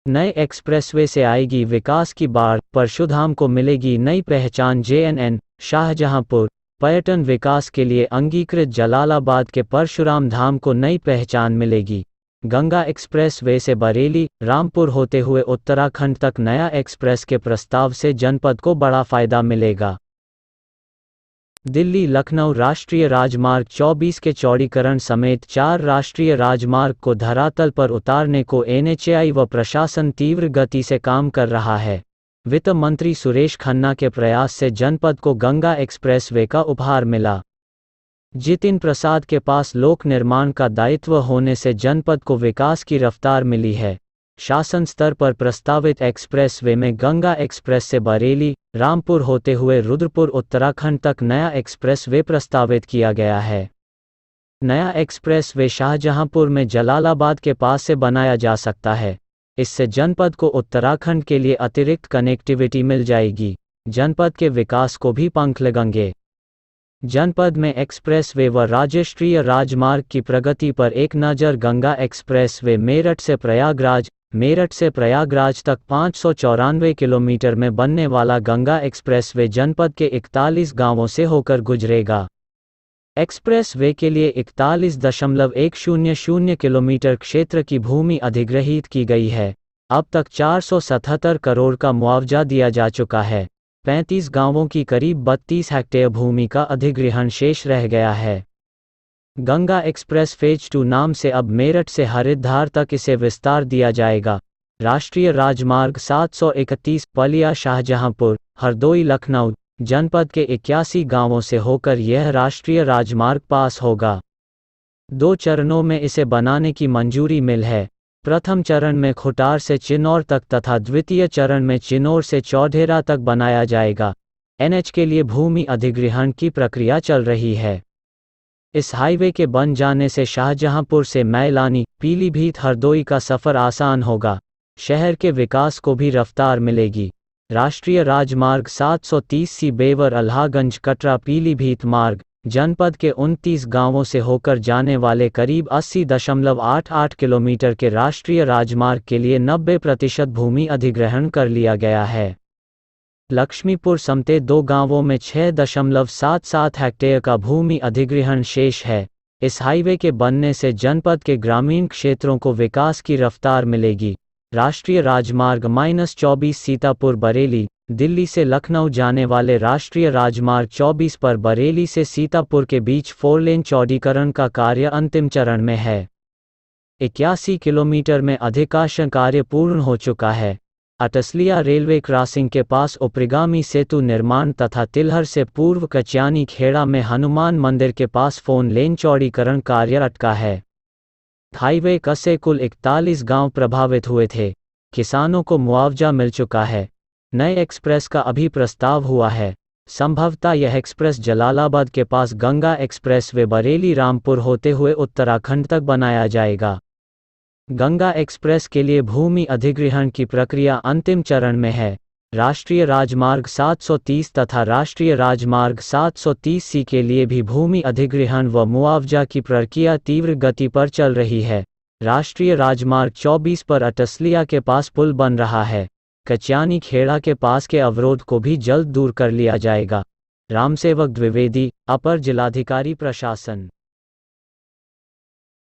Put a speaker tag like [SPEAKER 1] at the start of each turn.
[SPEAKER 1] नए एक्सप्रेसवे से आएगी विकास की बाढ़, परशुधाम को मिलेगी नई पहचान। JNN शाहजहांपुर पर्यटन विकास के लिए अंगीकृत जलालाबाद के परशुराम धाम को नई पहचान मिलेगी। गंगा एक्सप्रेस वे से बरेली, रामपुर होते हुए उत्तराखंड तक नया एक्सप्रेस के प्रस्ताव से जनपद को बड़ा फायदा मिलेगा। दिल्ली लखनऊ राष्ट्रीय राजमार्ग 24 के चौड़ीकरण समेत 4 राष्ट्रीय राजमार्ग को धरातल पर उतारने को NHAI व प्रशासन तीव्र गति से काम कर रहा है। वित्त मंत्री सुरेश खन्ना के प्रयास से जनपद को गंगा एक्सप्रेस वे का उपहार मिला। जितिन प्रसाद के पास लोक निर्माण का दायित्व होने से जनपद को विकास की रफ्तार मिली है। शासन स्तर पर प्रस्तावित एक्सप्रेस वे में गंगा एक्सप्रेस से बरेली, रामपुर होते हुए रुद्रपुर उत्तराखंड तक नया एक्सप्रेस वे प्रस्तावित किया गया है। नया एक्सप्रेस वे शाहजहांपुर में जलालाबाद के पास से बनाया जा सकता है। इससे जनपद को उत्तराखंड के लिए अतिरिक्त कनेक्टिविटी मिल जाएगी। जनपद के विकास को भी पंख लगेंगे। जनपद में एक्सप्रेस वे व राष्ट्रीय राजमार्ग की प्रगति पर एक नज़र। गंगा एक्सप्रेस वे मेरठ से प्रयागराज तक 594 किलोमीटर में बनने वाला गंगा एक्सप्रेस वे जनपद के 41 गांवों से होकर गुजरेगा। एक्सप्रेस वे के लिए 41.100 किलोमीटर क्षेत्र की भूमि अधिग्रहित की गई है। अब तक 477 करोड़ का मुआवजा दिया जा चुका है। 35 गांवों की करीब 32 हेक्टेयर भूमि का अधिग्रहण शेष रह गया है। गंगा एक्सप्रेस फेज 2 नाम से अब मेरठ से हरिद्वार तक इसे विस्तार दिया जाएगा। राष्ट्रीय राजमार्ग 731 पलिया शाहजहांपुर, हरदोई लखनऊ जनपद के 81 गांवों से होकर यह राष्ट्रीय राजमार्ग पास होगा। 2 चरणों में इसे बनाने की मंजूरी मिल है। प्रथम चरण में खुटार से चिन्नौर तक तथा द्वितीय चरण में चिन्नौर से चौढेरा तक बनाया जाएगा। NH के लिए भूमि अधिग्रहण की प्रक्रिया चल रही है। इस हाईवे के बन जाने से शाहजहांपुर से मैलानी, पीलीभीत, हरदोई का सफ़र आसान होगा। शहर के विकास को भी रफ्तार मिलेगी। राष्ट्रीय राजमार्ग 730C बेवर अल्हागंज कटरा पीलीभीत मार्ग जनपद के 29 गांवों से होकर जाने वाले करीब 80.88 किलोमीटर के राष्ट्रीय राजमार्ग के लिए 90% भूमि अधिग्रहण कर लिया गया है। लक्ष्मीपुर समेत 2 गांवों में 6.77 हेक्टेयर का भूमि अधिग्रहण शेष है। इस हाईवे के बनने से जनपद के ग्रामीण क्षेत्रों को विकास की रफ्तार मिलेगी। राष्ट्रीय राजमार्ग -24 सीतापुर बरेली, दिल्ली से लखनऊ जाने वाले राष्ट्रीय राजमार्ग 24 पर बरेली से सीतापुर के बीच 4 लेन चौड़ीकरण का कार्य अंतिम चरण में है। 81 किलोमीटर में अधिकांश कार्य पूर्ण हो चुका है। अटसलिया रेलवे क्रॉसिंग के पास उपरिगामी सेतु निर्माण तथा तिलहर से पूर्व कच्यानी खेड़ा में हनुमान मंदिर के पास 4 लेन चौड़ीकरण कार्य अटका है। हाईवे से कुल 41 गांव प्रभावित हुए थे। किसानों को मुआवजा मिल चुका है। नए एक्सप्रेस का अभी प्रस्ताव हुआ है। संभवतः यह एक्सप्रेस जलालाबाद के पास गंगा एक्सप्रेस वे बरेली रामपुर होते हुए उत्तराखंड तक बनाया जाएगा। गंगा एक्सप्रेस के लिए भूमि अधिग्रहण की प्रक्रिया अंतिम चरण में है। राष्ट्रीय राजमार्ग 730 तथा राष्ट्रीय राजमार्ग 730C के लिए भी भूमि अधिग्रहण व मुआवजा की प्रक्रिया तीव्र गति पर चल रही है। राष्ट्रीय राजमार्ग 24 पर अटसलिया के पास पुल बन रहा है। कच्यानी खेड़ा के पास के अवरोध को भी जल्द दूर कर लिया जाएगा। रामसेवक द्विवेदी, अपर जिलाधिकारी प्रशासन।